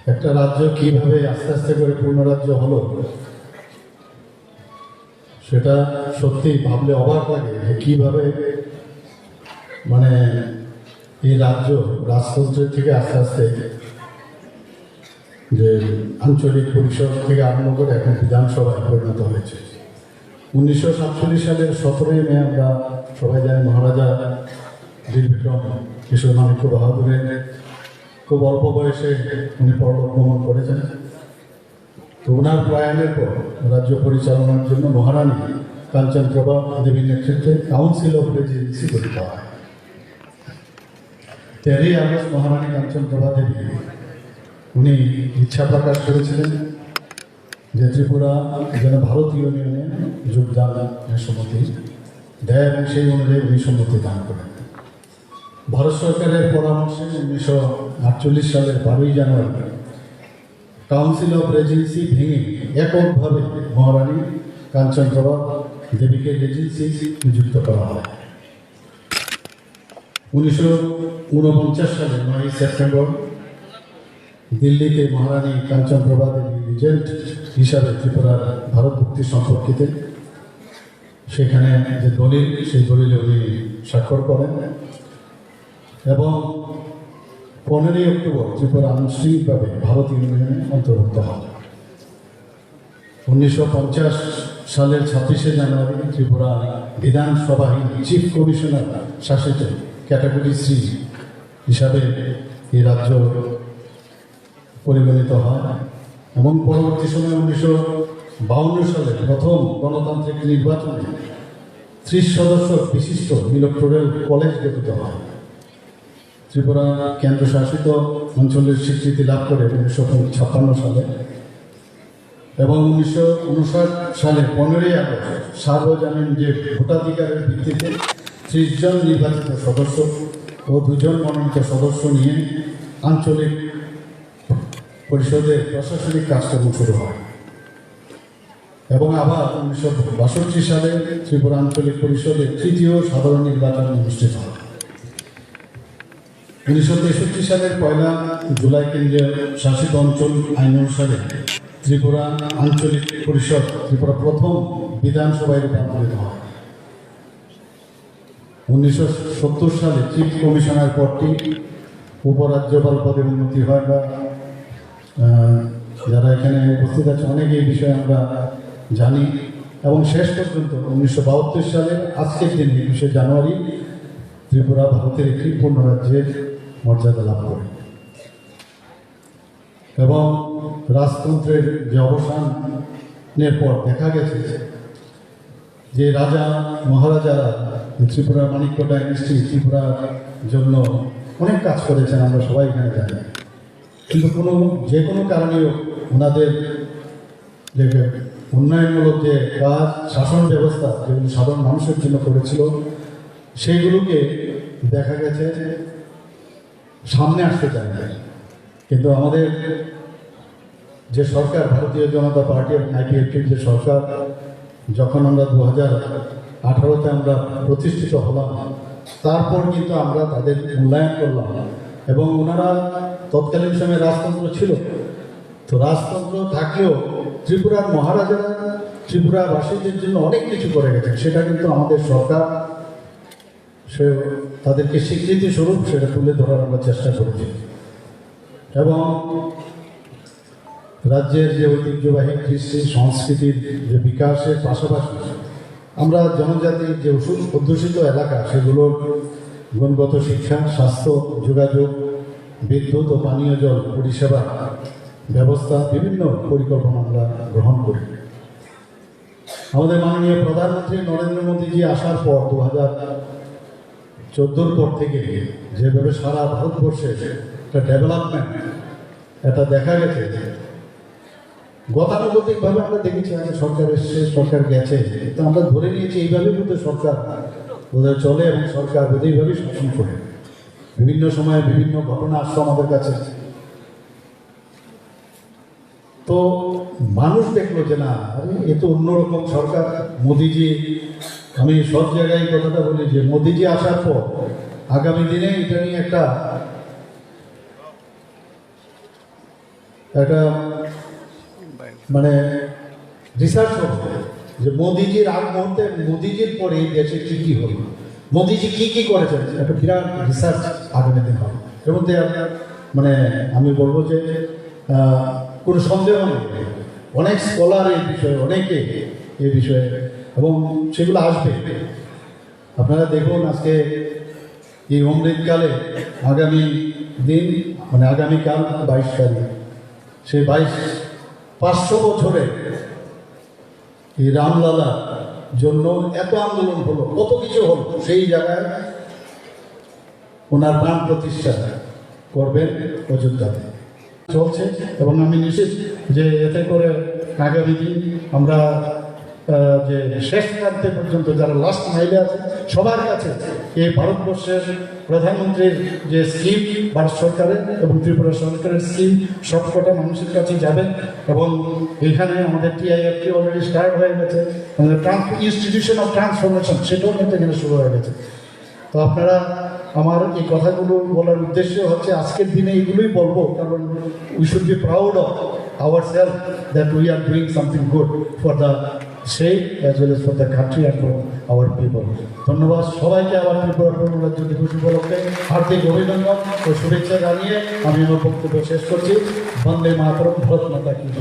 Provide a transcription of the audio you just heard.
একটা রাজ্য কিভাবে আস্তে আস্তে করে পূর্ণরাজ্য হলো সেটা সত্যি ভাবলে অবাক লাগে যে কিভাবে মানে এই রাজতন্ত্রের থেকে আস্তে আস্তে যে আঞ্চলিক পরিষদ থেকে আরম্ভ করে এখন বিধানসভায় পরিণত হয়েছে। 1947 সালের 17 মে আমরা সবাই জানি মহারাজা বীরবিক্রম কিশোর মাণিক্য বাহাদুরের খুব অল্প বয়সে উনি পরলোক গমন করেছেন। তো ওনার প্রয়াণের পর রাজ্য পরিচালনার জন্য মহারানী কাঞ্চনপ্রভা দেবীর নেতৃত্বে কাউন্সিল অফ রেজিডেন্সি গঠিত হয়। 13 আগস্ট মহারানী কাঞ্চনপ্রভা দেবী উনি ইচ্ছা প্রকাশ করেছিলেন যে ত্রিপুরা যেন ভারতীয় ইউনিয়নে যোগদানের সম্মতি দেয় এবং সেই অনুযায়ী উনি সম্মতি দান করেন। ভারত সরকারের পরামর্শে 1948 সালের 12 জানুয়ারি কাউন্সিল অফ রেজেন্সি ভেঙে এককভাবে মহারানী কাঞ্চনপ্রভা দেবীকে রেজেন্সি নিযুক্ত করা হয়। 1949 সালের 9 সেপ্টেম্বর দিল্লিতে মহারানী কাঞ্চনপ্রভা দেবী রিজেন্ট হিসাবে ত্রিপুরার ভারত মুক্তি সম্পর্কিত সেখানে যে দলিল সেই দলিলে উনি স্বাক্ষর করেন এবং 15 অক্টোবর ত্রিপুরা আনুষ্ঠানিকভাবে ভারত ইউনিয়নে অন্তর্ভুক্ত হয়। 1950 সালের 26 জানুয়ারি ত্রিপুরা বিধানসভাহীন চিফ কমিশনার শাসিত ক্যাটাগরি সি হিসাবে এই রাজ্য পরিগণিত হয় এবং পরবর্তী সময়ে 1952 সালে প্রথম গণতান্ত্রিক নির্বাচনে 30 সদস্য বিশিষ্ট ইলেকটোরাল কলেজ গঠিত হয়। ত্রিপুরা কেন্দ্রশাসিত অঞ্চলের স্বীকৃতি লাভ করে 1956 সালে এবং 1959 সালে 15 আগস্ট সার্বজনীন যে ভোটাধিকারের ভিত্তিতে 30 জন নির্বাচিত সদস্য ও 2 জন মনোনীত সদস্য নিয়ে আঞ্চলিক পরিষদের প্রশাসনিক কাজকর্ম শুরু হয় এবং আবার 1962 সালে ত্রিপুরা আঞ্চলিক পরিষদের 3য় সাধারণ নির্বাচন অনুষ্ঠিত হয়। 1963 সালের 1 জুলাই কেন্দ্রীয় শাসিত অঞ্চল আইন অনুসারে ত্রিপুরা আঞ্চলিক পরিষদ ত্রিপুরা প্রথম বিধানসভায় রূপান্তরিত হয়। 1970 সালে চিফ কমিশনার পদটি উপরাজ্যপাল পদে উন্নতি হয় বা যারা এখানে উপস্থিত আছে অনেকে এই বিষয়ে আমরা জানি এবং শেষ পর্যন্ত 1972 সালের আজকের দিন 21 জানুয়ারি ত্রিপুরা ভারতের একটি পূর্ণ রাজ্যের মর্যাদা লাভ করে এবং রাজতন্ত্রের যে অবসানের পর দেখা গেছে যে রাজা মহারাজারা ত্রিপুরার মাণিক্য ডাইনেস্টি ত্রিপুরার জন্য অনেক কাজ করেছেন, আমরা সবাই এখানে জানি। কিন্তু যে কোনো কারণেও ওনাদের যে উন্নয়নমূলক যে কাজ শাসন ব্যবস্থা যেগুলো সাধারণ মানুষের জন্য করেছিল সেইগুলোকে দেখা গেছে সামনে আসতে চায় না। কিন্তু আমাদের যে সরকার ভারতীয় জনতা পার্টি এবং আইপিএফটির যে সরকার যখন আমরা 2018-তে আমরা প্রতিষ্ঠিত হলাম তারপর কিন্তু আমরা তাদের মূল্যায়ন করলাম এবং ওনারা তৎকালীন সময়ে রাজতন্ত্র ছিল। তো রাজতন্ত্র থাকলেও ত্রিপুরার মহারাজারা ত্রিপুরাবাসীদের জন্য অনেক কিছু করে গেছেন, সেটা কিন্তু আমাদের সরকার তাদেরকে স্বীকৃতি স্বরূপ সেটা তুলে ধরার আমরা চেষ্টা করেছি এবং রাজ্যের যে ঐতিহ্যবাহী কৃষি সংস্কৃতির যে বিকাশের পাশাপাশি আমরা জনজাতির যে অধ্যুষিত এলাকা সেগুলোর গুণগত শিক্ষা, স্বাস্থ্য, যোগাযোগ, বিদ্যুৎ ও পানীয় জল পরিষেবা ব্যবস্থা বিভিন্ন পরিকল্পনা আমরা গ্রহণ করি। আমাদের মাননীয় প্রধানমন্ত্রী নরেন্দ্র মোদীজি আসার পর 2014 পর থেকে যেভাবে সারা ভারতবর্ষে একটা ডেভেলপমেন্ট এটা দেখা গেছে, গতানুগতিকভাবে আমরা দেখেছি আগে সরকার এসছে সরকার গেছে, তো আমরা ধরে নিয়েছি এইভাবেই বোধহয় সরকার বোধহয় চলে এবং সরকার বোধহয় এইভাবেই শাসন করে। বিভিন্ন সময়ে বিভিন্ন ঘটনা আসছে আমাদের কাছে, তো মানুষ দেখলো যে না এ তো অন্যরকম সরকার। মোদিজি, আমি সব জায়গায় কথাটা বলি যে মোদিজি আসার পর আগামী দিনে এটা নিয়ে একটা একটা মানে রিসার্চ হবে যে মোদিজির আগ মুহূর্তে মোদিজির পরে এই দেশে কী কী হলো, মোদিজি কী কী করেছেন, একটা বিরাট রিসার্চ আগামী দিন হবে। এর মধ্যে আপনার মানে আমি বলবো যে কোনো সন্দেহ নেই, অনেক স্কলার এই বিষয়ে, অনেকে এই বিষয়ে, এবং সেগুলো আসবে। আপনারা দেখুন আজকে এই অমৃতকালে আগামী দিন মানে আগামীকাল 22 তারিখ, সেই 500 বছরে এই রামলালার জন্য এত আন্দোলন হলো, কত কিছু হলো, সেই জায়গায় ওনার প্রাণ প্রতিষ্ঠা করবেন অযোধ্যাতে চলছে। এবং আমি নিশ্চিত যে এতে করে আগামী দিন আমরা যে শেষ প্রান্তে পর্যন্ত যারা লাস্ট মাইলে আছে সবার কাছে এই ভারতবর্ষের প্রধানমন্ত্রীর যে স্কিম ভারত সরকারের এবং ত্রিপুরা সরকারের স্কিম সবকটা মানুষের কাছে যাবে। এবং এইখানে আমাদের টিআইএফটি অলরেডি স্টার্ট হয়ে গেছে, আমাদের ইনস্টিটিউশন অফ ট্রান্সফরমেশন সেটাও কিন্তু এখানে শুরু হয়ে গেছে। তো আপনারা আমার এই কথাগুলো বলার উদ্দেশ্য হচ্ছে আজকের দিনে এইগুলোই বলবো, কারণ we should be proud of our self that we are doing something good for the state as well as for the country and for our people. ধন্যবাদ সবাইকে। আবার ত্রিপুরা পূর্ণরাজ্য দিবস উপলক্ষে হার্দিক অভিনন্দন ও শুভেচ্ছা জানিয়ে আমি আমার বক্তব্য শেষ করছি। বন্দে মাতরম, ভারত মাতা কি জয়।